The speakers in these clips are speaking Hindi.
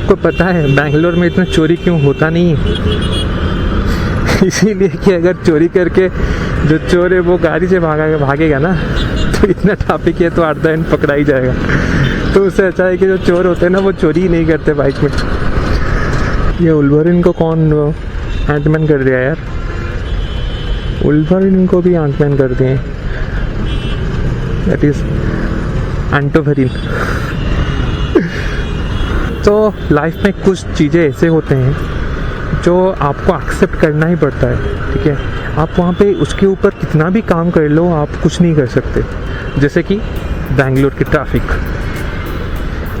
आपको पता है बेंगलोर में इतना चोरी क्यों होता नहीं है? इसीलिए कि अगर चोरी करके जो चोर है वो गाड़ी से भागेगा ना, तो इतना ट्रैफिक है तो आठ दिन पकड़ा ही जाएगा। तो उससे अच्छा है कि जो चोर होते हैं ना वो चोरी ही नहीं करते बाइक में। ये वुल्वरिन को कौन एंटमैन कर दिया यार? वुल्वरिन को भी एंटमैन कर दिए, दैट इज एंटोवेरिन। तो लाइफ में कुछ चीज़ें ऐसे होते हैं जो आपको एक्सेप्ट करना ही पड़ता है, ठीक है? आप वहाँ पे उसके ऊपर कितना भी काम कर लो, आप कुछ नहीं कर सकते। जैसे कि बेंगलोर की traffic,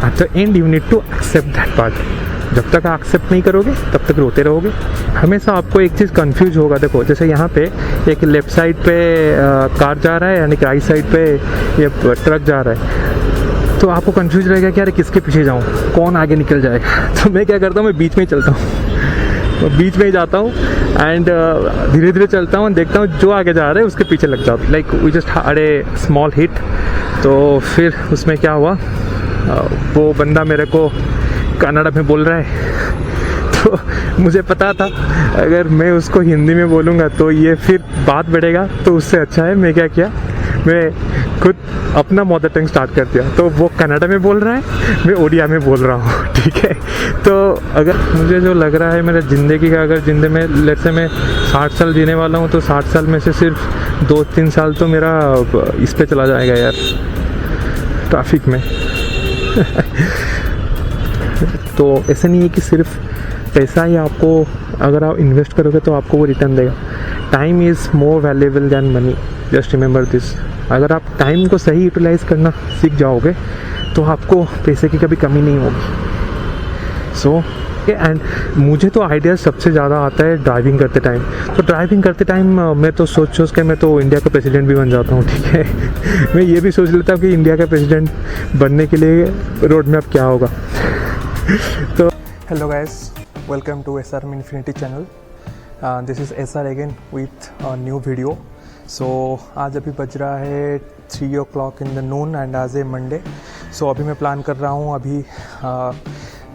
at the end you need to accept that part. जब तक आप एक्सेप्ट नहीं करोगे तब तक रोते रहोगे। हमेशा आपको एक चीज़ कंफ्यूज होगा। देखो जैसे यहाँ पे एक लेफ़्ट साइड पे कार जा रहा है, यानी कि राइट साइड पे ये ट्रक जा रहा है, तो आपको कंफ्यूज रहेगा कि यार किसके पीछे जाऊँ, कौन आगे निकल जाएगा। तो मैं क्या करता हूँ, मैं बीच में ही चलता हूँ, तो बीच में ही जाता हूँ एंड धीरे धीरे चलता हूँ, देखता हूँ जो आगे जा रहा है उसके पीछे लग जाता हूँ। Like we just had a small hit. तो फिर उसमें क्या हुआ, वो बंदा मेरे को कन्नड़ में बोल रहा है, तो मुझे पता था अगर मैं उसको हिंदी में बोलूँगा तो ये फिर बात बढ़ेगा। तो उससे अच्छा है मैं क्या किया, मैं खुद अपना मदर टंग स्टार्ट कर दिया। तो वो कन्नड़ में बोल रहा है, मैं ओडिया में बोल रहा हूँ, ठीक है? तो अगर मुझे जो लग रहा है मेरा ज़िंदगी का, अगर ज़िंदगी में लेट्स से मैं 60 साल जीने वाला हूँ, तो 60 साल में से सिर्फ 2-3 साल तो मेरा इस पे चला जाएगा यार, ट्रैफिक में। तो ऐसा नहीं है कि सिर्फ पैसा ही आपको, अगर आप इन्वेस्ट करोगे तो आपको वो रिटर्न देगा। Time is more valuable than money, just remember this. अगर आप टाइम को सही यूटिलाइज़ करना सीख जाओगे तो आपको पैसे की कभी कमी नहीं होगी। सो एंड मुझे तो आइडिया सबसे ज़्यादा आता है ड्राइविंग करते टाइम। तो ड्राइविंग करते टाइम मैं तो सोच के मैं तो इंडिया का प्रेसिडेंट भी बन जाता हूँ, ठीक है? मैं ये भी सोच लेता हूँ कि इंडिया का प्रेसिडेंट बनने के लिए रोड में अब क्या होगा। तो hello guys, welcome to SRM Infinity channel. This is SR again with new video. So आज अभी बज रहा है 3 o'clock in the Noon and आज ए मंडे। सो अभी मैं प्लान कर रहा हूँ, अभी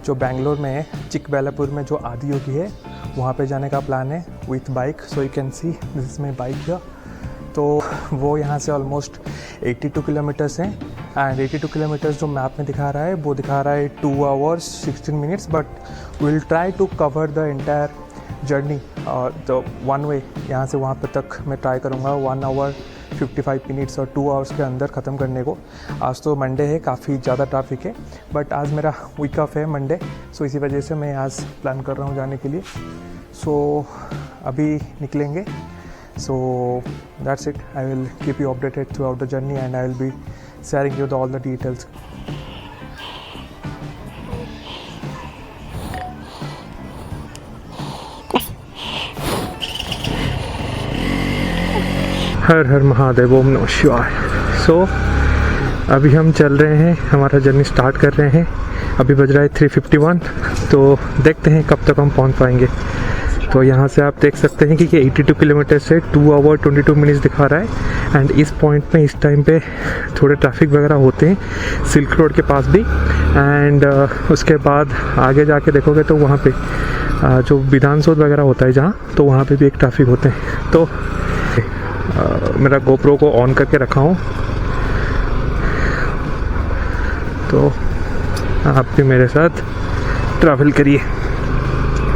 जो बेंगलोर में है, चिकबेलापुर में जो आदियोगी है, वहाँ पे जाने का प्लान है with bike. So you can see this is my bike here. तो वो यहाँ से ऑलमोस्ट 82 किलोमीटर्स हैं एंड 82 किलोमीटर्स जो मैप में दिखा रहा है वो दिखा रहा है 2 hours 16 minutes, but will try to cover the entire journey. तो वन वे यहाँ से वहाँ पे तक मैं ट्राई करूँगा 1 hour 55 minutes और 2 hours के अंदर ख़त्म करने को। आज तो मंडे है, काफ़ी ज़्यादा ट्रैफिक है, बट आज मेरा वीक ऑफ है मंडे, सो इसी वजह से मैं आज प्लान कर रहा हूँ जाने के लिए। सो अभी निकलेंगे। So that's it. I will keep you updated throughout the journey and I will be sharing you all the details. हर हर महादेव, ओम नमः शिवाय। सो अभी हम चल रहे हैं, हमारा जर्नी स्टार्ट कर रहे हैं। अभी बज रहा है 3:51, तो देखते हैं कब तक हम पहुंच पाएंगे। तो यहाँ से आप देख सकते हैं कि 82 किलोमीटर से 2 hour 22 minutes दिखा रहा है एंड इस पॉइंट में इस टाइम पे थोड़े ट्रैफिक वगैरह होते हैं सिल्क रोड के पास भी। एंड उसके बाद आगे जाके देखोगे तो वहाँ पे जो विधानसौध वगैरह होता है जहाँ, तो वहाँ पे भी एक ट्रैफिक होते हैं। तो मेरा गोप्रो को ऑन करके रखा हूँ, तो आप भी मेरे साथ ट्रैवल करिए,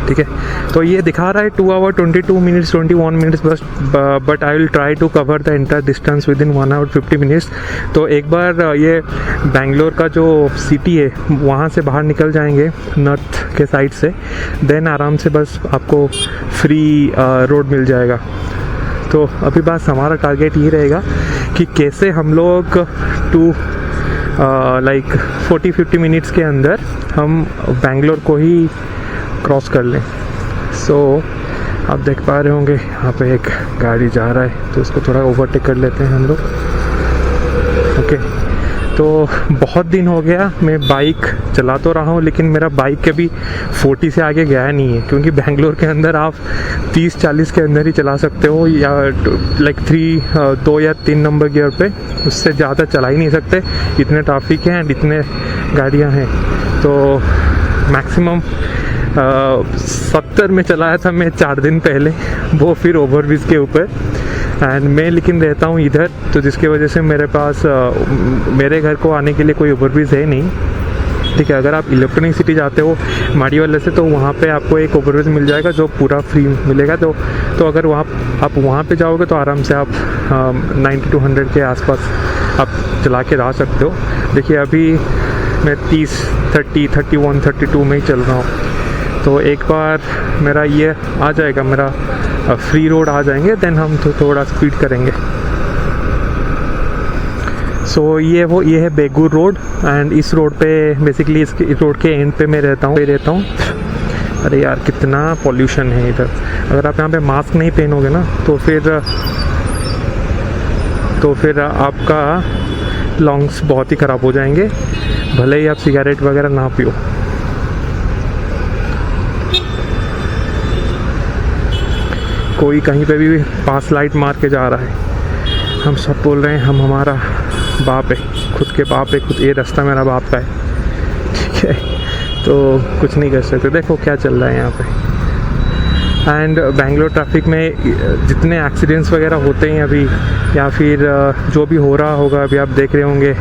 ठीक है? तो ये दिखा रहा है 2 hour 22 minutes 21 minutes बस, but I will try to cover the entire distance within 1 hour 50 minutes। तो एक बार ये बेंगलोर का जो सिटी है वहाँ से बाहर निकल जाएंगे नॉर्थ के साइड से, देन आराम से बस आपको फ्री रोड मिल जाएगा। तो अभी बस हमारा टारगेट ये रहेगा कि कैसे हम लोग लाइक 40-50 मिनट्स के अंदर हम बेंगलोर को ही क्रॉस कर लें। सो आप देख पा रहे होंगे यहाँ पे एक गाड़ी जा रहा है, तो उसको थोड़ा ओवरटेक कर लेते हैं हम लोग। ओके, तो बहुत दिन हो गया मैं बाइक चला तो रहा हूँ, लेकिन मेरा बाइक कभी 40 से आगे गया नहीं है, क्योंकि बेंगलोर के अंदर आप 30-40 के अंदर ही चला सकते हो, या लाइक 2 या 3 नंबर गियर पे, उससे ज़्यादा चला ही नहीं सकते, इतने ट्रैफिक हैं एंड इतने गाड़ियाँ हैं। तो मैक्सिमम 70 में चलाया था मैं 4 दिन पहले, वो फिर ओवरब्रिज के ऊपर। एंड मैं लेकिन रहता हूँ इधर, तो जिसकी वजह से मेरे पास मेरे घर को आने के लिए कोई ओवरब्रिज है नहीं, ठीक है। अगर आप इलेक्ट्रॉनिक सिटी जाते हो माड़ी वाले से, तो वहाँ पे आपको एक ओवरब्रिज मिल जाएगा जो पूरा फ्री मिलेगा। तो अगर आप वहाँ पे जाओगे तो आराम से आप 90 to 100 के आसपास आप चला के आ सकते हो। देखिए अभी मैं 30, 30, 31, 32 में ही चल रहा हूँ। तो एक बार मेरा ये आ जाएगा, मेरा फ्री रोड आ जाएंगे, देन हम तो थोड़ा स्पीड करेंगे। सो ये है बेगूर रोड। एंड इस रोड पे बेसिकली इस रोड के एंड पे मैं रहता हूँ। अरे यार कितना पॉल्यूशन है इधर। अगर आप यहाँ पे मास्क नहीं पहनोगे ना तो फिर आपका लंग्स बहुत ही ख़राब हो जाएंगे, भले ही आप सिगरेट वगैरह ना पियो। कोई कहीं पे भी पास लाइट मार के जा रहा है। हम सब बोल रहे हैं हम हमारा बाप है, खुद के बाप है, खुद ये रास्ता मेरा बाप का है, ठीक है। तो कुछ नहीं कर सकते। देखो क्या चल रहा है यहाँ पे। एंड बेंगलोर ट्रैफिक में जितने एक्सीडेंट्स वगैरह होते हैं अभी, या फिर जो भी हो रहा होगा अभी, आप देख रहे होंगे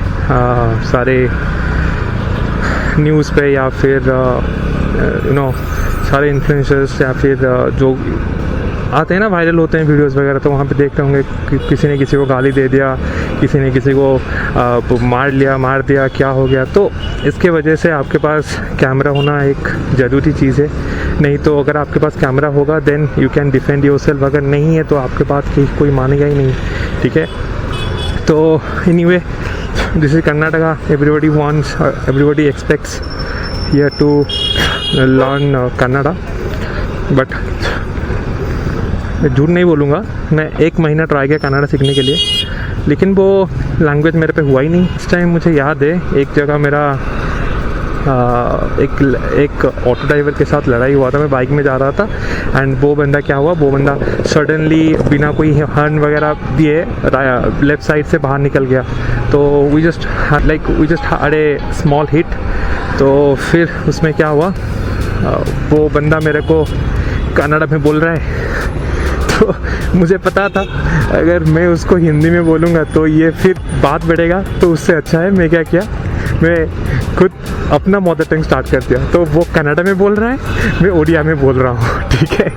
सारे न्यूज़ पे, या फिर सारे इन्फ्लुएंसर्स या फिर जो आते हैं ना, वायरल होते हैं वीडियोस वगैरह, तो वहाँ पे देखते होंगे कि किसी ने किसी को गाली दे दिया, किसी ने किसी को मार दिया, क्या हो गया। तो इसके वजह से आपके पास कैमरा होना एक ज़रूरी चीज़ है। नहीं तो अगर आपके पास कैमरा होगा then you can defend yourself, अगर नहीं है तो आपके पास कोई मानेगा ही नहीं, ठीक है। तो anyway, this is Karnataka. Everybody expects here to learn Kannada, but मैं झूठ नहीं बोलूँगा, मैं 1 महीना ट्राई किया कन्नड़ा सीखने के लिए, लेकिन वो लैंग्वेज मेरे पे हुआ ही नहीं। इस टाइम मुझे याद है एक जगह मेरा एक ऑटो ड्राइवर के साथ लड़ाई हुआ था। मैं बाइक में जा रहा था एंड वो बंदा सडनली बिना कोई हर्न वगैरह दिए लेफ़्ट साइड से बाहर निकल गया। तो we just had a small hit. तो फिर उसमें क्या हुआ, वो बंदा मेरे को कन्नड़ा में बोल रहा है। तो मुझे पता था अगर मैं उसको हिंदी में बोलूँगा तो ये फिर बात बढ़ेगा, तो उससे अच्छा है मैं क्या किया, मैं खुद अपना मदर टंग स्टार्ट कर दिया। तो वो कन्नड़ा में बोल रहा है, मैं ओडिया में बोल रहा हूँ, ठीक है।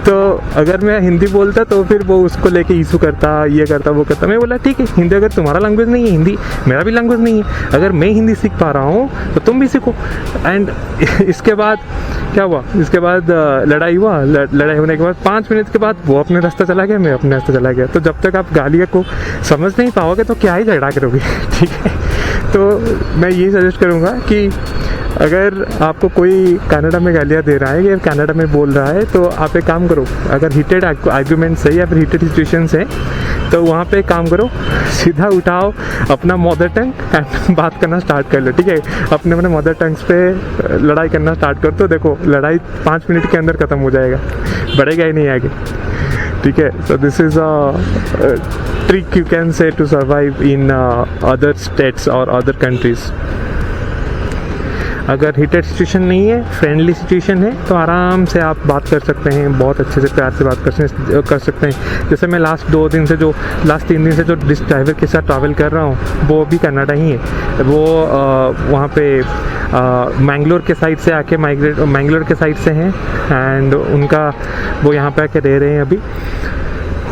तो अगर मैं हिंदी बोलता तो फिर वो उसको लेके इशू करता, ये करता, वो करता। मैं बोला ठीक है, हिंदी अगर तुम्हारा लैंग्वेज नहीं है, हिंदी मेरा भी लैंग्वेज नहीं है, अगर मैं हिंदी सीख पा रहा हूँ तो तुम भी सीखो। एंड इसके बाद क्या हुआ, इसके बाद लड़ाई हुआ। लड़ाई होने के बाद 5 मिनट के बाद वो अपने रास्ता चला गया, मैं अपने रास्ता चला गया। तो जब तक आप गालियाँ को समझ नहीं पाओगे तो क्या ही झगड़ा करोगे, ठीक है। तो मैं यही सजेस्ट करूँगा कि अगर आपको कोई कन्नड़ा में गालियाँ दे रहा है या कन्नड़ा में बोल रहा है तो आप एक काम करो, अगर हीटेड आर्ग्यूमेंट्स है या फिर हीटेड सिचुएशंस है तो वहाँ पे काम करो, सीधा उठाओ अपना मदर टंग एंड बात करना स्टार्ट कर लो, ठीक है। अपने मदर टंग्स पे लड़ाई करना स्टार्ट कर दो, देखो लड़ाई 5 मिनट के अंदर ख़त्म हो जाएगा, बढ़ेगा ही नहीं आगे, ठीक है। So this is a trick you can say to survive in other states और अदर कंट्रीज़। अगर हीटेड सिचुएशन नहीं है, फ्रेंडली सिचुएशन है, तो आराम से आप बात कर सकते हैं, बहुत अच्छे से प्यार से बात कर सकते हैं। जैसे मैं लास्ट 3 दिन से जो जिस ड्राइवर के साथ ट्रैवल कर रहा हूँ वो भी कन्नड़ा ही है। वो वहाँ पे मैंगलोर के साइड से आके मैंगलोर के साइड से हैं एंड वो यहाँ पे आके रह रहे हैं। अभी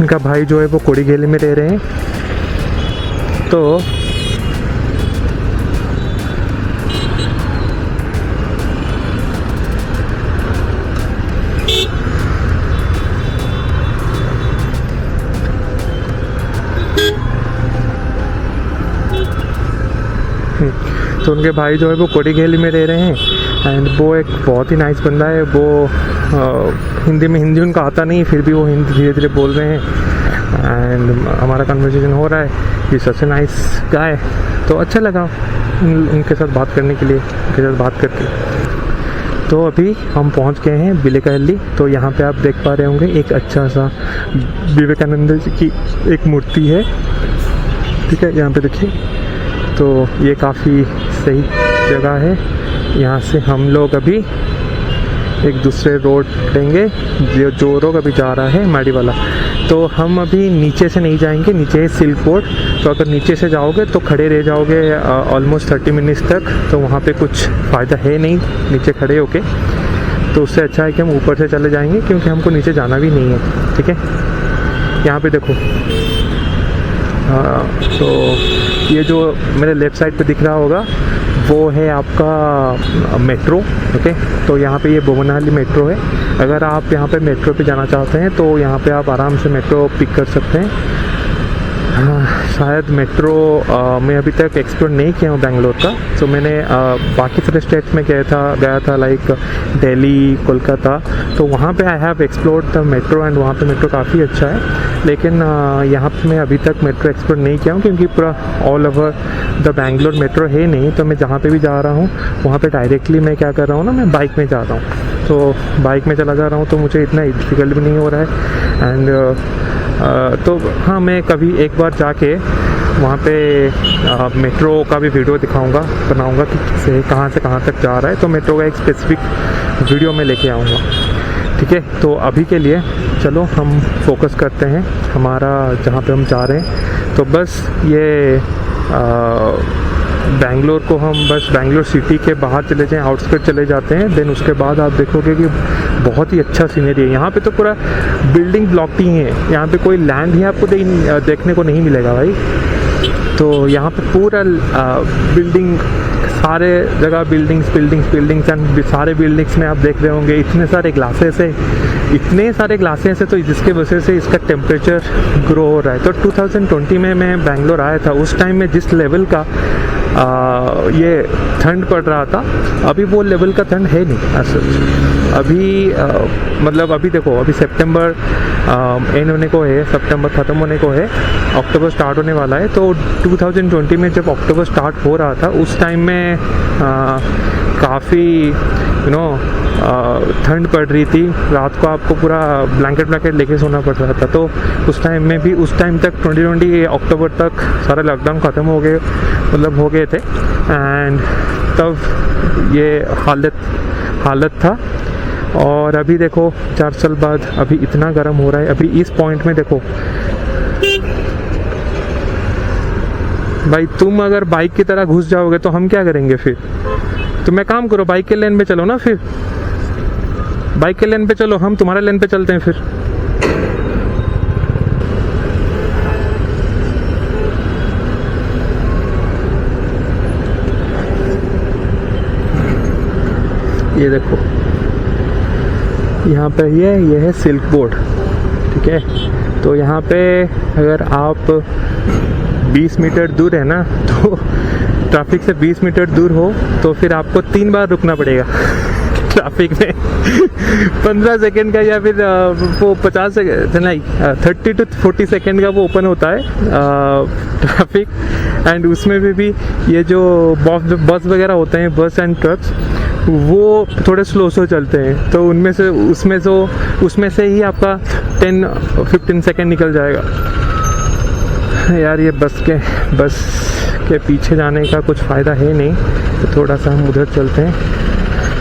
उनका भाई जो है वो कोड़ीगेली में रह रहे हैं। तो उनके भाई जो है वो कोड़ीगेली में रह रहे हैं एंड वो एक बहुत ही नाइस बंदा है। वो हिंदी उनका आता नहीं, फिर भी वो हिंदी धीरे धीरे बोल रहे हैं एंड हमारा कन्वर्सेशन हो रहा है। ये सबसे नाइस गाय, तो अच्छा लगा उनके साथ बात करने के लिए, उनके साथ बात करके। तो अभी हम पहुंच गए हैं बिलेकहल्ली। तो यहाँ पे आप देख पा रहे होंगे एक अच्छा सा विवेकानंद जी की एक मूर्ति है, ठीक है, यहाँ पे देखिए। तो ये काफ़ी सही जगह है, यहाँ से हम लोग अभी एक दूसरे रोड लेंगे, जो रोड अभी जा रहा है माड़ी वाला। तो हम अभी नीचे से नहीं जाएंगे, नीचे है सिल्क बोर्ड। तो अगर नीचे से जाओगे तो खड़े रह जाओगे ऑलमोस्ट 30 मिनट्स तक, तो वहाँ पे कुछ फ़ायदा है नहीं नीचे खड़े होके। तो उससे अच्छा है कि हम ऊपर से चले जाएंगे, क्योंकि हमको नीचे जाना भी नहीं है। ठीक है, यहाँ पे देखो, तो ये जो मेरे लेफ़्ट साइड पे दिख रहा होगा वो है आपका मेट्रो। ओके, तो यहाँ पे ये भुवनाली मेट्रो है। अगर आप यहाँ पे मेट्रो पे जाना चाहते हैं तो यहाँ पे आप आराम से मेट्रो पिक कर सकते हैं। शायद मेट्रो मैं अभी तक एक्सप्लोर नहीं किया हूँ बेंगलोर का। तो मैंने बाकी सारे स्टेट्स में गया था लाइक दिल्ली, कोलकाता। तो वहाँ पे I have explored the metro and वहाँ पे मेट्रो काफ़ी अच्छा है। लेकिन यहाँ पे मैं अभी तक मेट्रो एक्सप्लोर नहीं किया हूँ, क्योंकि पूरा all over the Bangalore metro है नहीं। तो मैं जहाँ पे भी जा रहा हूँ वहाँ पे डायरेक्टली मैं क्या कर रहा हूँ ना, मैं बाइक में जा रहा हूँ। तो बाइक में चला जा रहा हूँ तो मुझे इतना डिफ़िकल्ट भी नहीं हो रहा है। एंड तो हाँ, मैं कभी एक बार जाके वहाँ पे मेट्रो का भी वीडियो बनाऊँगा कि कहाँ से कहाँ तक जा रहा है। तो मेट्रो का एक स्पेसिफिक वीडियो मैं लेके आऊँगा। ठीक है, तो अभी के लिए चलो हम फोकस करते हैं हमारा जहाँ पे हम जा रहे हैं। तो बस ये बेंगलोर को हम बस बेंगलोर सिटी के बाहर चले जाएं, आउटस्कर्ट चले जाते हैं। देन उसके बाद आप देखोगे कि बहुत ही अच्छा सीनरी है। यहाँ पे तो पूरा बिल्डिंग ब्लॉक ही है, यहाँ पे कोई लैंड ही आपको देखने को नहीं मिलेगा भाई। तो यहाँ पे पूरा बिल्डिंग, सारे जगह बिल्डिंग्स एंड सारे बिल्डिंग्स में आप देख रहे होंगे इतने सारे ग्लासेस है। तो जिसके वजह से इसका टेम्परेचर ग्रो हो रहा है। तो 2020 में मैं बेंगलोर आया था, उस टाइम में जिस लेवल का ये ठंड पड़ रहा था, अभी वो लेवल का ठंड है नहीं असल। अभी मतलब अभी देखो, अभी सितंबर एंड होने को है, सितंबर ख़त्म होने को है, अक्टूबर स्टार्ट होने वाला है। तो 2020 में जब अक्टूबर स्टार्ट हो रहा था उस टाइम में काफ़ी ठंड पड़ रही थी। रात को आपको पूरा ब्लैंकेट लेके सोना पड़ रहा था। तो उस टाइम तक 2020 अक्टूबर तक सारा लॉकडाउन ख़त्म हो गए थे। एंड तब ये हालत था। और अभी देखो 4 साल बाद अभी इतना गर्म हो रहा है। अभी इस पॉइंट में देखो भाई, तुम अगर बाइक की तरह घुस जाओगे तो हम क्या करेंगे फिर? तो मैं काम करो, बाइक के लेन पे चलो ना, फिर बाइक के लेन पे चलो, हम तुम्हारे लेन पे चलते हैं फिर। ये देखो यहाँ पे ये है सिल्क बोर्ड। ठीक है, तो यहाँ पे अगर आप 20 मीटर दूर है ना, तो ट्रैफिक से 20 मीटर दूर हो तो फिर आपको 3 बार रुकना पड़ेगा ट्रैफिक में 15 सेकेंड का, या फिर वो 50 सेकेंड नहीं 30 to 40 सेकेंड का वो ओपन होता है ट्रैफिक। एंड उसमें भी ये जो बस वगैरह होते हैं, बस एंड ट्रक्स, वो थोड़े स्लो चलते हैं। तो उसमें से ही आपका 10-15 सेकेंड निकल जाएगा। यार ये बस के पीछे जाने का कुछ फ़ायदा है नहीं, तो थोड़ा सा हम उधर चलते हैं।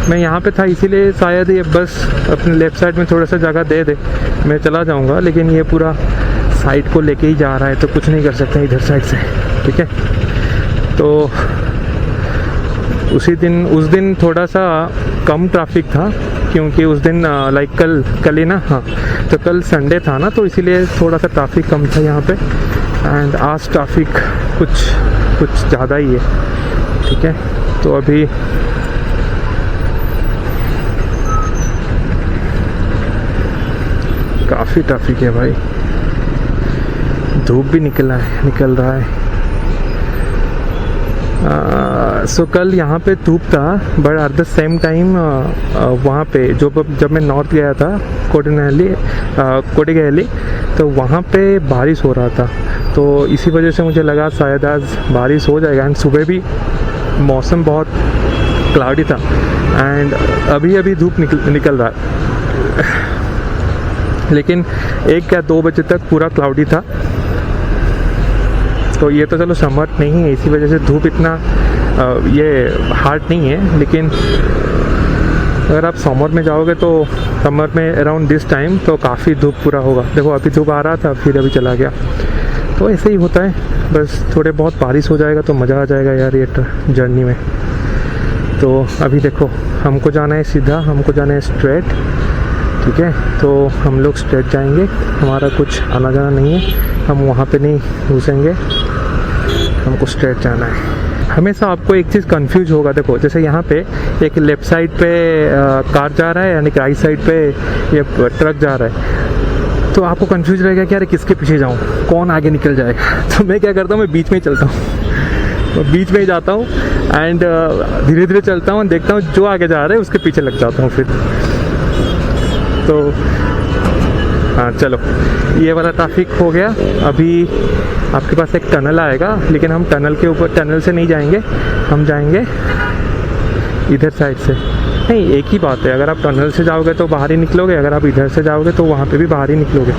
मैं यहाँ पे था इसीलिए शायद ये बस अपने लेफ़्ट साइड में थोड़ा सा जगह दे मैं चला जाऊँगा, लेकिन ये पूरा साइड को लेके ही जा रहा है तो कुछ नहीं कर सकते इधर साइड से। ठीक है, तो उस दिन थोड़ा सा कम ट्रैफिक था, क्योंकि उस दिन लाइक कल ही ना, हाँ, तो कल संडे था ना, तो इसीलिए थोड़ा सा ट्रैफिक कम था यहाँ पे। एंड आज ट्रैफिक कुछ ज़्यादा ही है। ठीक है, तो अभी काफ़ी ट्रैफिक है भाई, धूप भी निकल रहा है। सो कल यहाँ पे धूप था, but at the same time वहाँ पे जब मैं नॉर्थ गया था कोडिगेहली, तो वहाँ पे बारिश हो रहा था। तो इसी वजह से मुझे लगा शायद आज बारिश हो जाएगा। एंड सुबह भी मौसम बहुत क्लाउडी था, एंड अभी धूप निकल रहा है लेकिन 1 या 2 बजे तक पूरा क्लाउडी था। तो ये तो चलो समर नहीं है, इसी वजह से धूप इतना ये हार्ड नहीं है, लेकिन अगर आप समर में जाओगे तो समर में अराउंड दिस टाइम तो काफ़ी धूप पूरा होगा। देखो अभी धूप आ रहा था, फिर अभी चला गया, तो ऐसे ही होता है। बस थोड़े बहुत बारिश हो जाएगा तो मज़ा आ जाएगा यार ये जर्नी में। तो अभी देखो हमको जाना है सीधा, हमको जाना है स्ट्रेट, ठीक है। तो हम लोग स्ट्रेट जाएंगे, हमारा कुछ आना जाना नहीं है, हम वहाँ पे नहीं घुसेंगे, हमको स्ट्रेट जाना है। हमेशा आपको एक चीज़ कंफ्यूज होगा, देखो जैसे यहाँ पे एक लेफ़्ट साइड पे कार जा रहा है, यानी कि राइट साइड पे ये ट्रक जा रहा है, तो आपको कंफ्यूज रहेगा कि यार किसके पीछे जाऊँ, कौन आगे निकल जाएगा। तो मैं क्या करता हूँ, मैं बीच में ही चलता हूँ, तो बीच में ही जाता हूँ एंड धीरे धीरे चलता हूँ, देखता हूँ जो आगे जा रहा है उसके पीछे लग जाता हूँ फिर। तो हाँ चलो, ये वाला ट्रैफिक हो गया। अभी आपके पास एक टनल आएगा, लेकिन हम टनल के ऊपर, टनल से नहीं जाएंगे, हम जाएंगे इधर साइड से। नहीं, एक ही बात है, अगर आप टनल से जाओगे तो बाहर ही निकलोगे, अगर आप इधर से जाओगे तो वहाँ पे भी बाहर ही निकलोगे।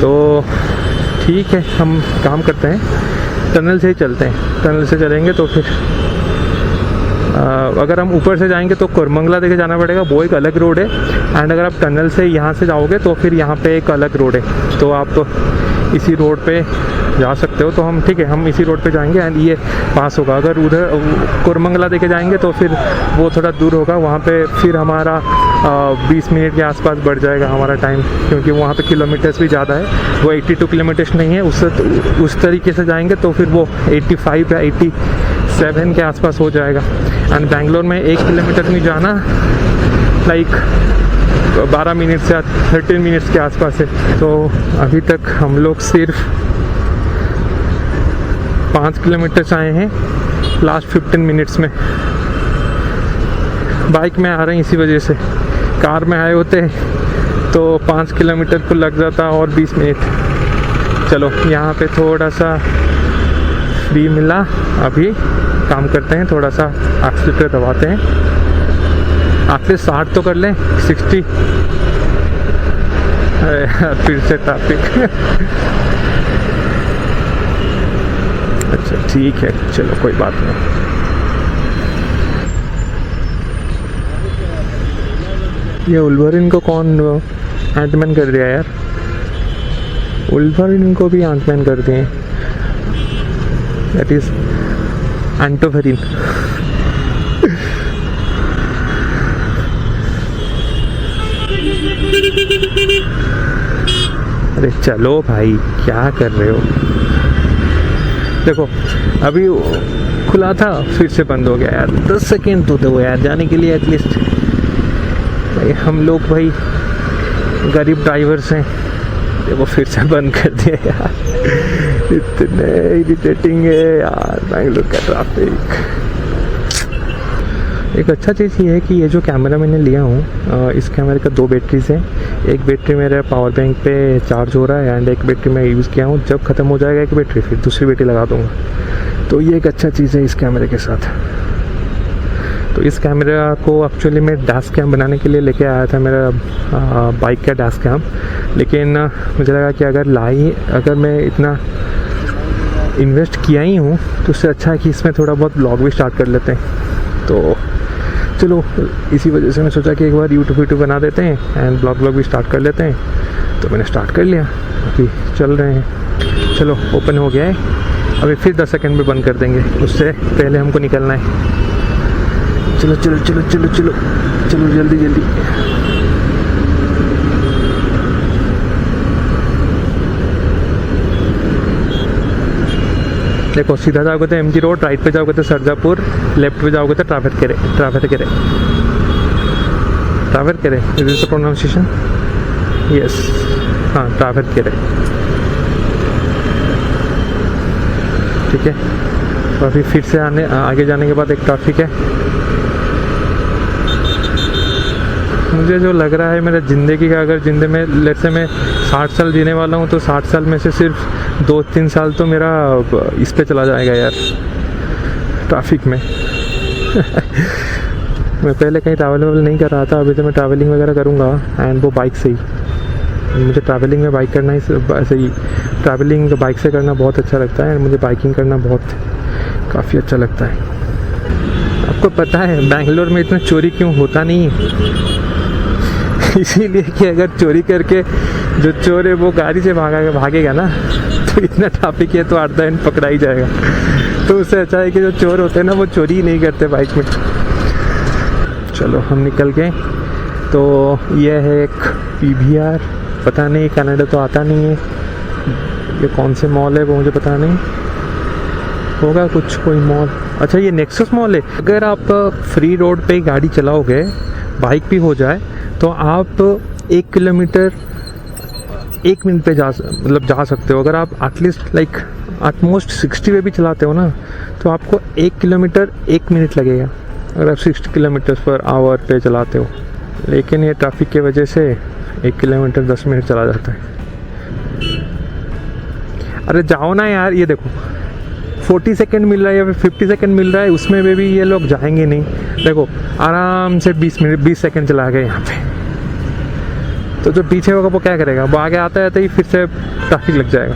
तो ठीक है, हम काम करते हैं, टनल से ही चलते हैं। टनल से चलेंगे तो फिर अगर हम ऊपर से जाएंगे तो कोरमंगला देके जाना पड़ेगा, वो एक अलग रोड है। एंड अगर आप टनल से यहाँ से जाओगे तो फिर यहाँ पे एक अलग रोड है, तो आप इसी रोड पे जा सकते हो। तो हम ठीक है, हम इसी रोड पे जाएंगे एंड ये पास होगा। अगर उधर कोरमंगला देके जाएंगे तो फिर वो थोड़ा दूर होगा, वहाँ पे फिर हमारा 20 मिनट के आसपास बढ़ जाएगा हमारा टाइम, क्योंकि वहाँ पे किलोमीटर्स भी ज़्यादा है। वो 82 किलोमीटर्स नहीं है, उस तरीके से जाएंगे तो फिर वो 85 या 87 के आसपास हो जाएगा। एंड बेंगलोर में 1 किलोमीटर में जाना लाइक 12 मिनट से 13 मिनट्स के आसपास है। तो अभी तक हम लोग सिर्फ 5 किलोमीटर आए हैं लास्ट 15 मिनट्स में। बाइक में आ रहे हैं इसी वजह से, कार में आए होते तो 5 किलोमीटर को लग जाता और 20 मिनट। चलो यहाँ पे थोड़ा सा फ्री मिला, अभी काम करते हैं, थोड़ा सा एक्सीलरेटर दबाते हैं, आखिर 60 तो कर लें, 60। फिर से ट्रैफिक। अच्छा ठीक है, चलो कोई बात नहीं। ये वुल्वरिन को कौन एंटमैन कर दिया यार? वुल्वरिन को भी एंटमैन कर दिए, दैट इज एंटोफेरिन। अरे चलो भाई, क्या कर रहे हो? देखो अभी खुला था, फिर से बंद हो गया यार। 10 सेकेंड तो दो यार जाने के लिए एटलीस्ट। भाई हम लोग भाई गरीब ड्राइवर्स हैं, देखो फिर से बंद कर दिया यार। इतने इरिटेटिंग है यार बेंगलोर का ट्रैफिक। एक अच्छा चीज़ ये है कि ये जो कैमरा मैंने लिया हूँ, इस कैमरे का 2 बैटरीज हैं। एक बैटरी मेरे पावर बैंक पे चार्ज हो रहा है एंड एक बैटरी मैं यूज़ किया हूँ। जब ख़त्म हो जाएगा एक बैटरी, फिर दूसरी बैटरी लगा दूँगा। तो ये एक अच्छा चीज़ है इस कैमरे के साथ। तो इस कैमरा को एक्चुअली मैं डैश कैम बनाने के लिए लेके आया था, मेरा बाइक का डैश कैम। लेकिन मुझे लगा कि अगर मैं इतना इन्वेस्ट किया ही हूँ तो उससे अच्छा है कि इसमें थोड़ा बहुत ब्लॉग भी स्टार्ट कर लेते हैं। तो चलो इसी वजह से मैं सोचा कि एक बार यूट्यूब बना देते हैं एंड ब्लॉग भी स्टार्ट कर लेते हैं। तो मैंने स्टार्ट कर लिया, अभी चल रहे हैं। चलो ओपन हो गया है, अभी फिर 10 सेकंड में बंद कर देंगे, उससे पहले हमको निकलना है। चलो चलो चलो चलो चलो चलो जल्दी जल्दी। देखो सीधा जाओगे तो MG रोड, राइट पे जाओगे तो सरजापुर, लेफ्ट पे जाओगे तो Thavarekere. Is this the pronunciation? Yes, हाँ ट्रावेरकेरे। ठीक है, तो अभी फिर से आगे जाने के बाद एक ट्रैफिक है। मुझे जो लग रहा है मेरा ज़िंदगी का, अगर ज़िंदगी में जैसे मैं 60 साल जीने वाला हूँ तो 60 साल में से सिर्फ 2-3 साल तो मेरा इस पे चला जाएगा यार, ट्रैफिक में। मैं पहले कहीं ट्रैवल नहीं कर रहा था, अभी तो मैं ट्रैवलिंग वगैरह करूँगा एंड वो बाइक से ही। मुझे ट्रैवलिंग में बाइक करना ही सही, ट्रैवलिंग बाइक से करना बहुत अच्छा लगता है एंड मुझे बाइकिंग करना काफ़ी अच्छा लगता है। आपको पता है बेंगलोर में इतना चोरी क्यों होता नहीं है? इसीलिए कि अगर चोरी करके जो चोर है वो गाड़ी से भागेगा ना, तो इतना ट्रैफिक है तो 8 दिन पकड़ा ही जाएगा। तो उससे अच्छा है कि जो चोर होते हैं ना वो चोरी ही नहीं करते बाइक में। चलो हम निकल गए। तो यह है एक PVR, पता नहीं कनाडा तो आता नहीं है, ये कौन से मॉल है वो मुझे पता नहीं, होगा कुछ कोई मॉल। अच्छा ये नेक्सस मॉल है। अगर आप फ्री रोड पे गाड़ी चलाओगे, बाइक भी हो जाए, तो आप 1 किलोमीटर 1 मिनट पे जा सकते हो। अगर आप एटलीस्ट एटमोस्ट 60 पे भी चलाते हो ना, तो आपको 1 किलोमीटर 1 मिनट लगेगा अगर आप 60 किलोमीटर पर आवर पे चलाते हो। लेकिन ये ट्रैफिक की वजह से 1 किलोमीटर 10 मिनट चला जाता है। अरे जाओ ना यार, ये देखो 40 सेकंड मिल रहा है या फिर 50 सेकंड मिल रहा है, उसमें भी ये लोग जाएंगे नहीं। देखो आराम से 20 सेकंड चला गए यहाँ पे। तो जो पीछे होगा वो क्या करेगा? वो आगे आता है तो ही फिर से ट्रैफिक लग जाएगा।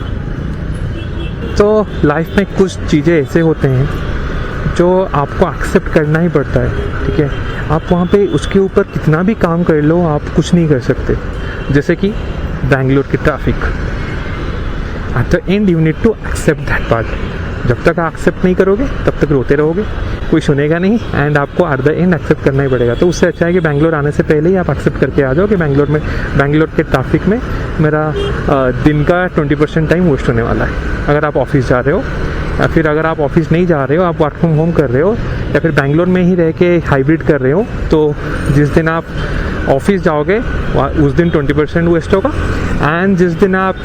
तो लाइफ में कुछ चीज़ें ऐसे होते हैं जो आपको एक्सेप्ट करना ही पड़ता है, ठीक है? आप वहाँ पे उसके ऊपर कितना भी काम कर लो, आप कुछ नहीं कर सकते। जैसे कि बेंगलोर की traffic, at the end you need to accept that part. जब तक आप एक्सेप्ट नहीं करोगे तब तक रोते रहोगे, कोई सुनेगा नहीं, एंड आपको एट द एंड एक्सेप्ट करना ही पड़ेगा। तो उससे अच्छा है कि बेंगलोर आने से पहले ही आप एक्सेप्ट करके आ जाओ कि बेंगलोर के ट्रैफिक में मेरा दिन का 20% टाइम वेस्ट होने वाला है। अगर आप ऑफिस जा रहे हो, या फिर अगर आप ऑफिस नहीं जा रहे हो, आप वर्क फ्रॉम होम कर रहे हो, या फिर बेंगलोर में ही रह के हाइब्रिड कर रहे हो, तो जिस दिन आप ऑफिस जाओगे उस दिन 20% वेस्ट होगा, एंड जिस दिन आप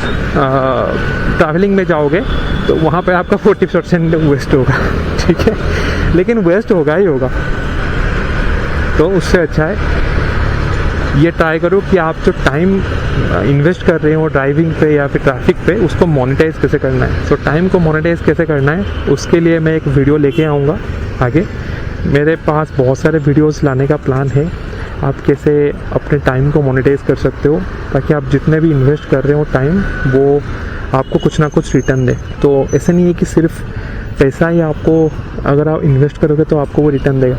ट्रैवलिंग में जाओगे तो वहाँ पे आपका 40% वेस्ट होगा, ठीक है? लेकिन वेस्ट होगा ही होगा। तो उससे अच्छा है ये ट्राई करो कि आप जो टाइम इन्वेस्ट कर रहे हो ड्राइविंग पे या फिर ट्रैफिक पे, उसको मोनेटाइज कैसे करना है। तो टाइम को मोनेटाइज कैसे करना है, उसके लिए मैं एक वीडियो लेके आऊँगा आगे। मेरे पास बहुत सारे वीडियोस लाने का प्लान है, आप कैसे अपने टाइम को मोनेटाइज कर सकते हो, ताकि आप जितने भी इन्वेस्ट कर रहे हो टाइम, वो आपको कुछ ना कुछ रिटर्न दे। तो ऐसे नहीं है कि सिर्फ पैसा ही आपको, अगर आप इन्वेस्ट करोगे तो आपको वो रिटर्न देगा।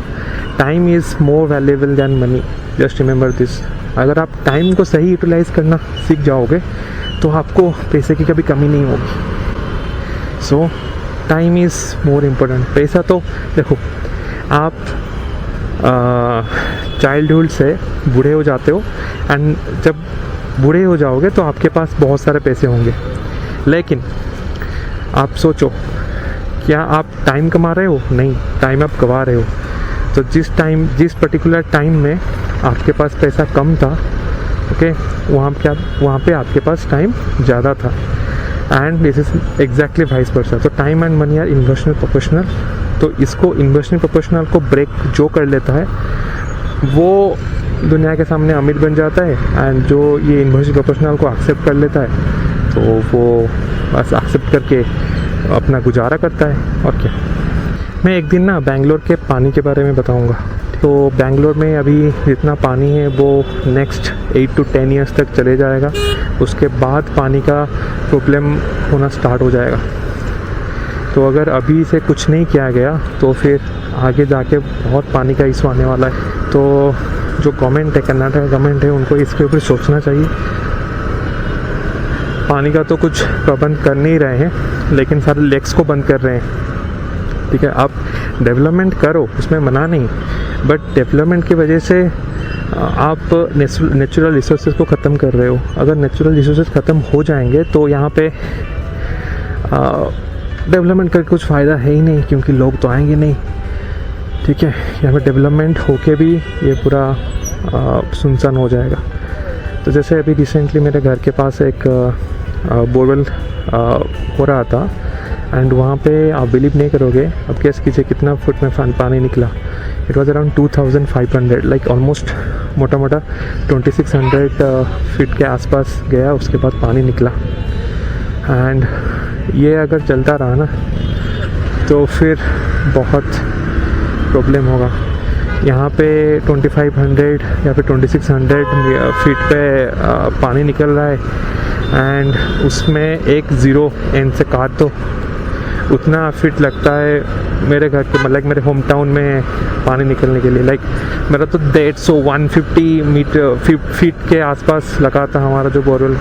Time is more valuable than money, just remember this. अगर आप टाइम को सही यूटिलाइज करना सीख जाओगे तो आपको पैसे की कभी कमी नहीं होगी। सो टाइम इज़ मोर इम्पोर्टेंट। पैसा तो देखो, आप चाइल्डहुड से बूढ़े हो जाते हो, एंड जब बूढ़े हो जाओगे तो आपके पास बहुत सारे पैसे होंगे, लेकिन आप सोचो क्या आप टाइम कमा रहे हो? नहीं, टाइम आप गवा रहे हो। तो जिस पर्टिकुलर टाइम में आपके पास पैसा कम था, ओके, वहाँ पे आपके पास टाइम ज़्यादा था, and this is exactly vice versa. तो time and money are inversely proportional. तो इसको इन्वर्सनल प्रोपोर्शनल को ब्रेक जो कर लेता है वो दुनिया के सामने अमीर बन जाता है, एंड जो ये इन्वर्सनल प्रोपोर्शनल को एक्सेप्ट कर लेता है तो वो बस एक्सेप्ट करके अपना गुजारा करता है। और क्या, मैं एक दिन ना बेंगलोर के पानी के बारे में बताऊंगा। तो बेंगलोर में अभी जितना पानी है वो नेक्स्ट 8 to 10 ईयर्स तक चले जाएगा, उसके बाद पानी का प्रॉब्लम होना स्टार्ट हो जाएगा। तो अगर अभी से कुछ नहीं किया गया तो फिर आगे जाके बहुत पानी का इशू आने वाला है। तो जो गवर्नमेंट है, कर्नाटक गवर्नमेंट है, उनको इसके ऊपर सोचना चाहिए। पानी का तो कुछ प्रबंध कर नहीं रहे हैं, लेकिन सारे लेक्स को बंद कर रहे हैं, ठीक है? आप डेवलपमेंट करो, उसमें मना नहीं, बट डेवलपमेंट की वजह से आप नेचुरल रिसोर्सेज को ख़त्म कर रहे हो। अगर नेचुरल रिसोर्सेज ख़त्म हो जाएंगे तो यहाँ पे डेवलपमेंट करके कुछ फ़ायदा है ही नहीं, क्योंकि लोग तो आएंगे नहीं, ठीक है? यहाँ पे डेवलपमेंट होके भी ये पूरा सुनसान हो जाएगा। तो जैसे अभी रिसेंटली मेरे घर के पास एक बोरवेल हो रहा था, एंड वहाँ पे आप बिलीव नहीं करोगे, अब गेस कीजिए कितना फुट में पानी निकला। It was around 2500, like almost मोटा मोटा 2600 फीट के आसपास गया, उसके बाद पानी निकला। एंड ये अगर चलता रहा ना तो फिर बहुत प्रॉब्लम होगा। यहाँ पे 2500 या फिर 2600 फीट पे पानी निकल रहा है, एंड उसमें एक ज़ीरो एंड से काट दो, उतना फिट लगता है मेरे घर के मतलब मेरे होम टाउन में पानी निकलने के लिए। लाइक मेरा तो 150 फीट के आसपास लगा था हमारा जो बोरवेल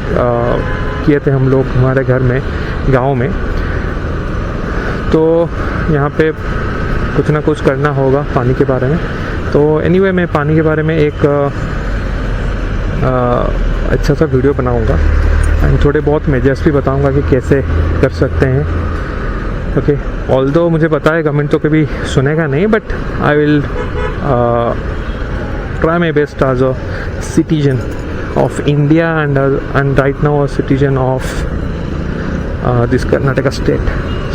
किए थे हम लोग हमारे घर में गांव में। तो यहाँ पे कुछ ना कुछ करना होगा पानी के बारे में। तो एनीवे मैं पानी के बारे में एक अच्छा सा वीडियो बनाऊंगा एंड थोड़े बहुत मेजर्स भी बताऊंगा कि कैसे कर सकते हैं। ओके, ऑल्दो मुझे पता है गवर्नमेंट तो कभी सुनेगा नहीं, but I will try my best as a citizen of India and right now a citizen of this Karnataka state.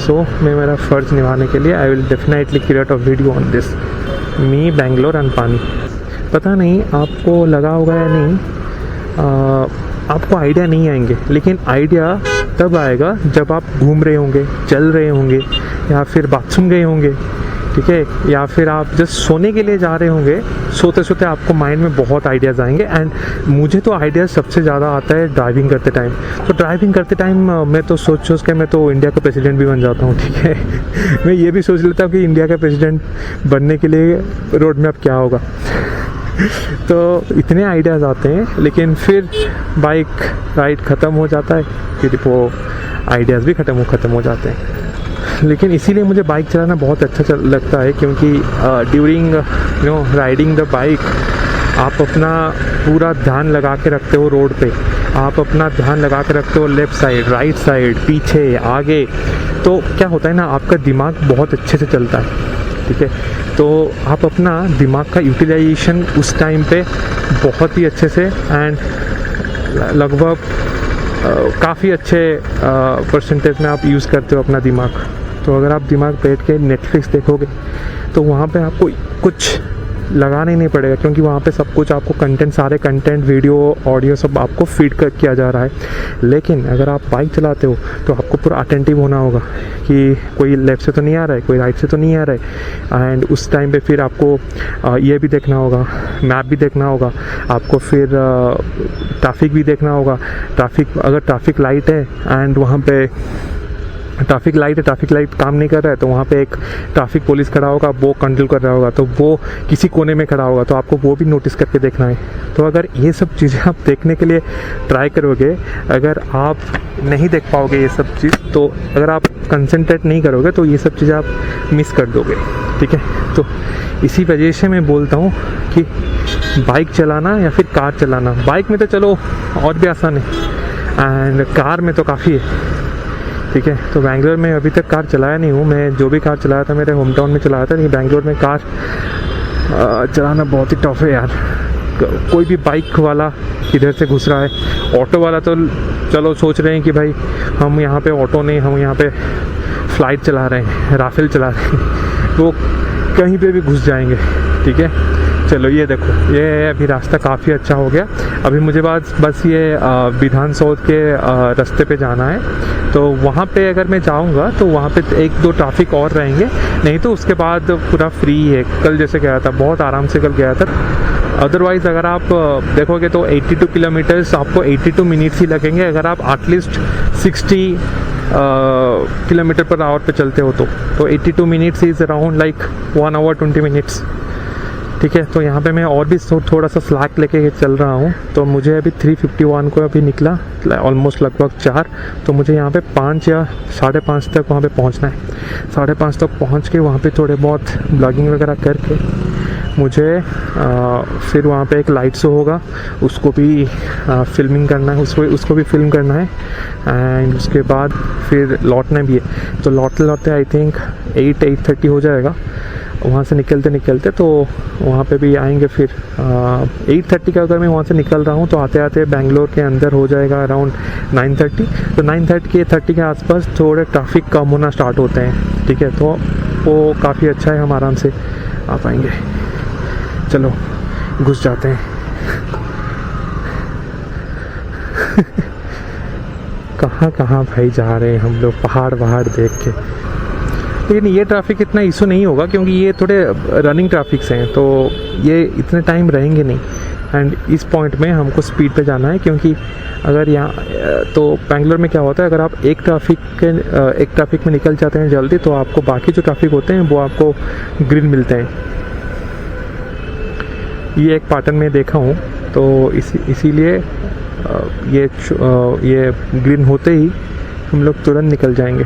सो मैं मेरा फ़र्ज़ निभाने के लिए I will definitely create a video on this मी बेंगलोर एंड पानी। पता नहीं आपको लगा होगा या नहीं, आपको आइडिया नहीं आएंगे, लेकिन आइडिया तब आएगा जब आप घूम रहे होंगे, चल रहे होंगे, या फिर बाथरूम गए होंगे, ठीक है, या फिर आप जस्ट सोने के लिए जा रहे होंगे। सोते सोते आपको माइंड में बहुत आइडियाज़ आएंगे। एंड मुझे तो आइडियाज़ सबसे ज़्यादा आता है ड्राइविंग करते टाइम। तो ड्राइविंग करते टाइम मैं तो सोच के मैं तो इंडिया का प्रेसिडेंट भी बन जाता हूँ, ठीक है। मैं ये भी सोच लेता हूँ कि इंडिया का प्रेसिडेंट बनने के लिए रोड मैप क्या होगा। तो इतने आइडियाज़ आते हैं, लेकिन फिर बाइक राइड ख़त्म हो जाता है, फिर वो आइडियाज़ भी ख़त्म हो जाते हैं। लेकिन इसीलिए मुझे बाइक चलाना बहुत अच्छा लगता है, क्योंकि ड्यूरिंग राइडिंग द बाइक आप अपना पूरा ध्यान लगा के रखते हो रोड पे। आप अपना ध्यान लगा के रखते हो लेफ़्ट साइड, राइट साइड, पीछे, आगे। तो क्या होता है ना, आपका दिमाग बहुत अच्छे से चलता है, ठीक है। तो आप अपना दिमाग का यूटिलाइजेशन उस टाइम पे बहुत ही अच्छे से एंड लगभग काफ़ी अच्छे परसेंटेज में आप यूज़ करते हो अपना दिमाग। तो अगर आप दिमाग बैठ के नेटफ्लिक्स देखोगे तो वहाँ पे आपको कुछ लगाना ही नहीं पड़ेगा, क्योंकि वहाँ पे सब कुछ आपको सारे कंटेंट, वीडियो, ऑडियो सब आपको फीड किया जा रहा है। लेकिन अगर आप बाइक चलाते हो तो आपको पूरा अटेंटिव होना होगा कि कोई लेफ़्ट से तो नहीं आ रहा है, कोई राइट से तो नहीं आ रहा है। एंड उस टाइम पे फिर आपको ये भी देखना होगा, मैप भी देखना होगा, आपको फिर ट्रैफिक भी देखना होगा। अगर ट्रैफिक लाइट है एंड वहाँ पे ट्रैफिक लाइट काम नहीं कर रहा है, तो वहाँ पे एक ट्रैफिक पुलिस खड़ा होगा, वो कंट्रोल कर रहा होगा, तो वो किसी कोने में खड़ा होगा, तो आपको वो भी नोटिस करके देखना है। तो अगर ये सब चीज़ें आप देखने के लिए ट्राई करोगे, अगर आप नहीं देख पाओगे ये सब चीज़, तो अगर आप कंसंट्रेट नहीं करोगे तो ये सब चीज़ें आप मिस कर दोगे, ठीक है। तो इसी वजह से मैं बोलता हूँ कि बाइक चलाना या फिर कार चलाना, बाइक में तो चलो और भी आसान है एंड कार में तो काफ़ी है, ठीक है। तो बैंगलोर में अभी तक कार चलाया नहीं हूँ मैं। जो भी कार चलाया था मेरे होम टाउन में चलाया था, नहीं बैंगलोर में कार चलाना बहुत ही टफ है यार। कोई भी बाइक वाला इधर से घुस रहा है, ऑटो वाला तो चलो सोच रहे हैं कि भाई हम यहाँ पे ऑटो नहीं, हम यहाँ पे फ़्लाइट चला रहे हैं, राफेल चला रहे हैं, वो कहीं पे भी घुस जाएंगे, ठीक है। चलो ये देखो, ये अभी रास्ता काफ़ी अच्छा हो गया। अभी मुझे बस ये विधान सौध के रास्ते पे जाना है। तो वहाँ पे अगर मैं जाऊँगा तो वहाँ पे 1-2 ट्रैफिक और रहेंगे, नहीं तो उसके बाद पूरा फ्री है। कल जैसे गया था, बहुत आराम से कल गया था। अदरवाइज़ अगर आप देखोगे तो 82 किलोमीटर्स आपको 82 मिनट्स ही लगेंगे, अगर आप एटलीस्ट 60 किलोमीटर पर आवर पे चलते हो तो 82 minutes is around like 1 hour 20 minutes, ठीक है। तो यहाँ पे मैं और भी थोड़ा सा स्लैक लेके चल रहा हूँ। तो मुझे अभी 351 को अभी निकला, ऑलमोस्ट लगभग 4। तो मुझे यहाँ पे 5 या 5:30 तक वहाँ पे पहुँचना है। 5:30 तक पहुँच के वहाँ पे थोड़े बहुत ब्लॉगिंग वगैरह करके मुझे फिर वहाँ पे एक लाइट शो होगा, उसको भी फिल्मिंग करना है, उसको भी फिल्म करना है। एंड उसके बाद फिर लौटना भी है। तो लौटते आई थिंक 8:30 हो जाएगा वहाँ से निकलते। तो वहाँ पे भी आएंगे फिर 8:30 का अगर मैं वहाँ से निकल रहा हूँ तो आते आते बेंगलोर के अंदर हो जाएगा अराउंड 9:30। तो 9:30 के आसपास थोड़े ट्रैफिक कम होना स्टार्ट होते हैं, ठीक है। तो वो काफ़ी अच्छा है, हम आराम से आ पाएंगे। चलो घुस जाते हैं। कहाँ भाई जा रहे हैं हम लोग, पहाड़ देख के। लेकिन ये ट्रैफिक इतना इशू नहीं होगा, क्योंकि ये थोड़े रनिंग ट्रैफिक्स हैं, तो ये इतने टाइम रहेंगे नहीं। एंड इस पॉइंट में हमको स्पीड पे जाना है, क्योंकि अगर यहाँ तो बेंगलोर में क्या होता है, अगर आप एक ट्रैफिक में निकल जाते हैं जल्दी, तो आपको बाकी जो ट्रैफिक होते हैं वो आपको ग्रीन मिलते हैं। ये एक पैटर्न में देखा हूँ, तो इसीलिए ये ग्रीन होते ही हम लोग तुरंत निकल जाएंगे।